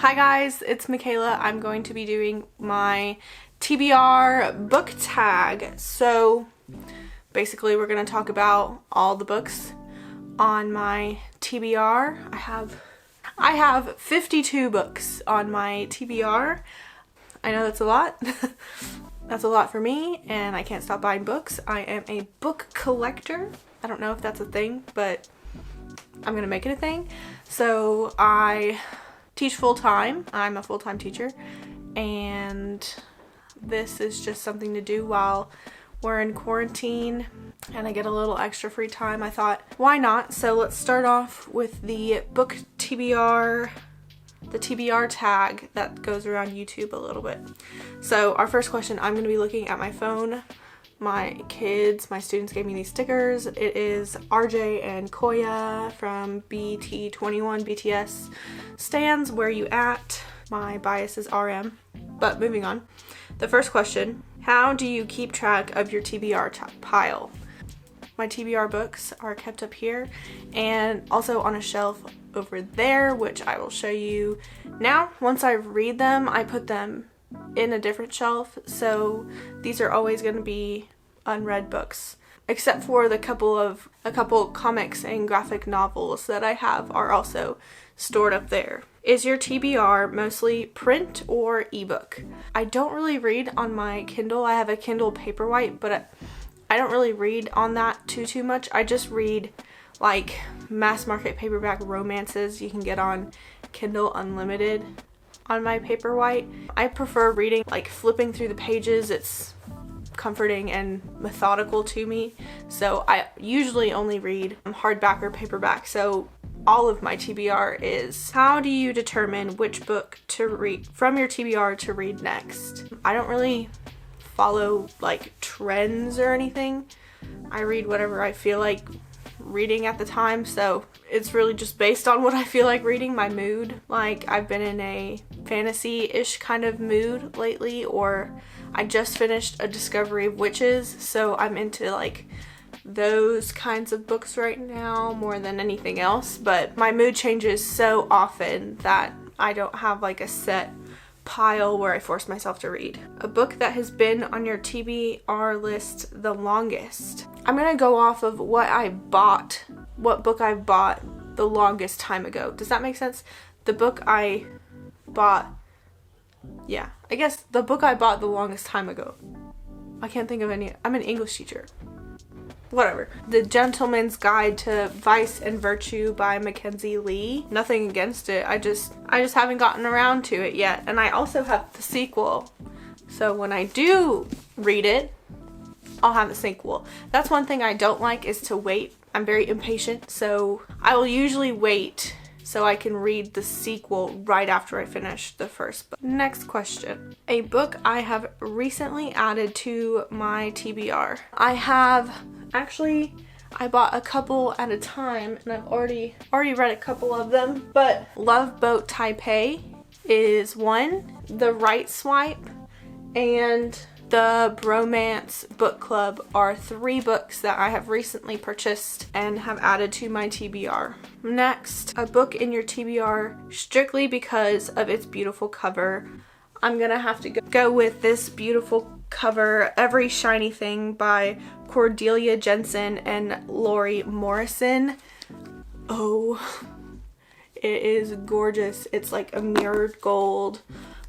Hi guys, it's Michaela. I'm going to be doing my TBR book tag. So basically we're going to talk about all the books on my TBR. I have 52 books on my TBR. I know that's a lot. That's a lot for me, and I can't stop buying books. I am a book collector. I don't know if that's a thing, but I'm gonna make it a thing. So I teach full-time. I'm a full-time teacher, and this is just something to do while we're in quarantine and I get a little extra free time. I thought, why not? So let's start off with the book TBR, the TBR tag that goes around YouTube a little bit. So our first question, I'm going to be looking at my phone. My students gave me these stickers. It is RJ and Koya from BT21 BTS stands. Where you at? My bias is RM. But moving on. The first question, how do you keep track of your TBR pile? My TBR books are kept up here and also on a shelf over there, which I will show you now. Once I read them, I put them in a different shelf, so these are always going to be unread books, except for a couple comics and graphic novels that I have are also stored up there. Is your TBR mostly print or ebook? I don't really read on my Kindle. I have a Kindle Paperwhite, but I don't really read on that too much. I just read like mass market paperback romances you can get on Kindle Unlimited on my Paperwhite. I prefer reading, like flipping through the pages. It's comforting and methodical to me. So I usually only read hardback or paperback. So all of my TBR is, how do you determine which book to read from your TBR to read next? I don't really follow like trends or anything. I read whatever I feel like reading at the time, so it's really just based on what I feel like reading, my mood. Like I've been in a fantasy-ish kind of mood lately, or I just finished A Discovery of Witches, so I'm into like those kinds of books right now more than anything else. But my mood changes so often that I don't have like a set pile where I force myself to read. A book that has been on your TBR list the longest. I'm gonna go off of what book I bought the longest time ago. Does that make sense? The book I bought, yeah, I guess the book I bought the longest time ago. I can't think of any. I'm an English teacher. Whatever. The Gentleman's Guide to Vice and Virtue by Mackenzie Lee. Nothing against it. I just haven't gotten around to it yet. And I also have the sequel. So when I do read it, I'll have the sequel. That's one thing I don't like, is to wait. I'm very impatient, so I will usually wait so I can read the sequel right after I finish the first book. Next question. A book I have recently added to my TBR. I bought a couple at a time, and I've already read a couple of them, but Love Boat Taipei is one, The Right Swipe, and The Bromance Book Club are 3 books that I have recently purchased and have added to my TBR. Next, a book in your TBR strictly because of its beautiful cover. I'm gonna have to go with this beautiful cover, Every Shiny Thing by Cordelia Jensen and Lori Morrison. Oh, it is gorgeous. It's like a mirrored gold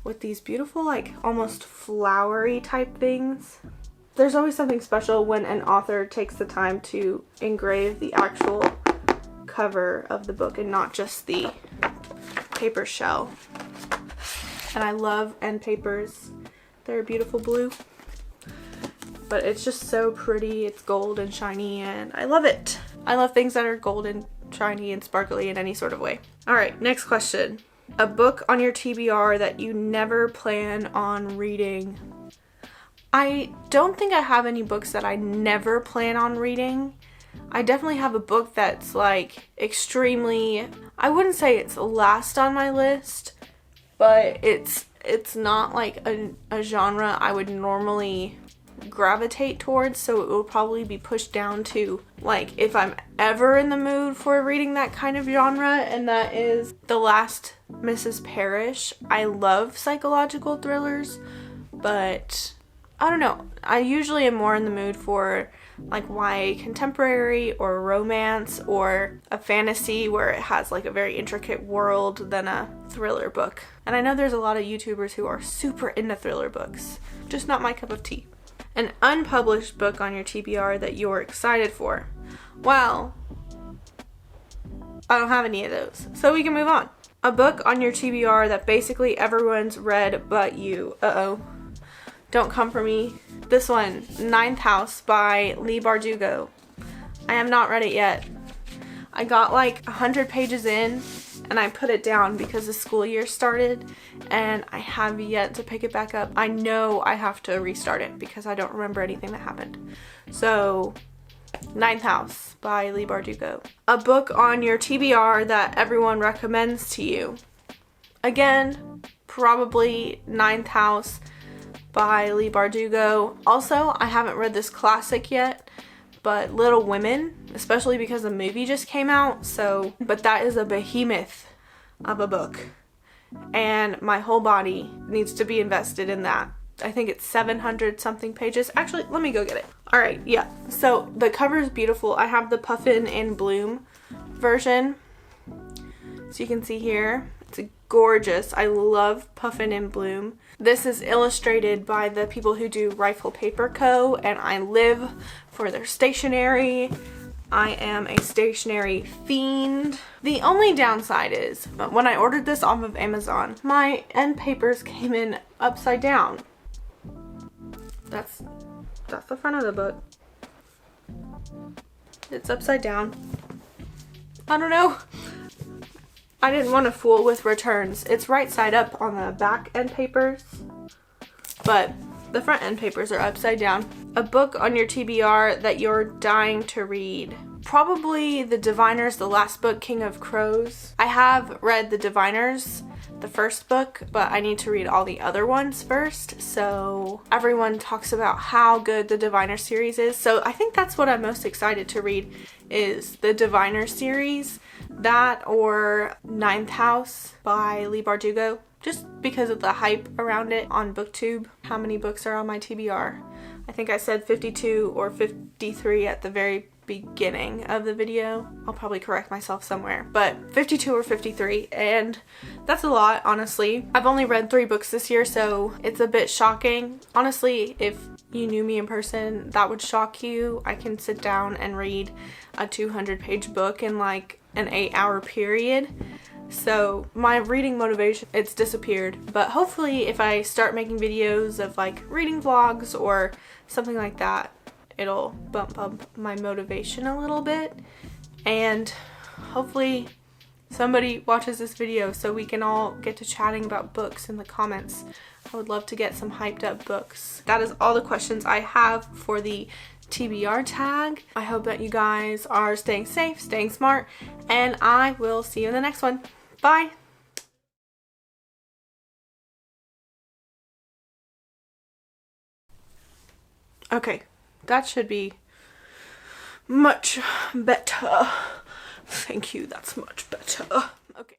with these beautiful, like almost flowery type things. There's always something special when an author takes the time to engrave the actual cover of the book and not just the paper shell. And I love end papers. They're a beautiful blue. But it's just so pretty. It's gold and shiny, and I love it. I love things that are gold and shiny and sparkly in any sort of way. Alright, next question. A book on your TBR that you never plan on reading. I don't think I have any books that I never plan on reading. I definitely have a book that's like extremely, I wouldn't say it's last on my list, but it's not like a genre I would normally gravitate towards, so it will probably be pushed down to, like, if I'm ever in the mood for reading that kind of genre, and that is The Last Mrs. Parrish. I love psychological thrillers, but I don't know. I usually am more in the mood for like YA contemporary or romance or a fantasy where it has like a very intricate world than a thriller book. And I know there's a lot of YouTubers who are super into thriller books. Just not my cup of tea. An unpublished book on your TBR that you're excited for. Well, I don't have any of those, so we can move on. A book on your TBR that basically everyone's read but you. Uh-oh. Don't come for me. This one, Ninth House by Leigh Bardugo. I have not read it yet. I got like 100 pages in and I put it down because the school year started and I have yet to pick it back up. I know I have to restart it because I don't remember anything that happened. So, Ninth House by Leigh Bardugo. A book on your TBR that everyone recommends to you. Again, probably Ninth House by Leigh Bardugo. Also, I haven't read this classic yet, but Little Women, especially because the movie just came out, but that is a behemoth of a book, and my whole body needs to be invested in that. I think it's 700 something pages. Actually, let me go get it. Alright, yeah. So, the cover is beautiful. I have the Puffin and Bloom version. So you can see here. It's gorgeous. I love Puffin and Bloom. This is illustrated by the people who do Rifle Paper Co. and I live for their stationery. I am a stationery fiend. The only downside is when I ordered this off of Amazon, my end papers came in upside down. That's the front of the book. It's upside down. I don't know. I didn't want to fool with returns. It's right side up on the back end papers, but the front end papers are upside down. A book on your TBR that you're dying to read. Probably The Diviners, the last book, King of Crows. I have read The Diviners, the first book, but I need to read all the other ones first. So everyone talks about how good the Diviner series is. So I think that's what I'm most excited to read is the Diviner series. That or Ninth House by Leigh Bardugo. Just because of the hype around it on BookTube. How many books are on my TBR? I think I said 52 or 53 at the very beginning of the video. I'll probably correct myself somewhere, but 52 or 53, and that's a lot, honestly. I've only read 3 books this year, so it's a bit shocking. Honestly, if you knew me in person, that would shock you. I can sit down and read a 200-page book in like an 8-hour period. So my reading motivation, it's disappeared. But hopefully if I start making videos of like reading vlogs or something like that, it'll bump up my motivation a little bit. And hopefully somebody watches this video so we can all get to chatting about books in the comments. I would love to get some hyped up books. That is all the questions I have for the TBR tag. I hope that you guys are staying safe, staying smart, and I will see you in the next one. Bye! Okay, that should be much better. Thank you, that's much better. Okay.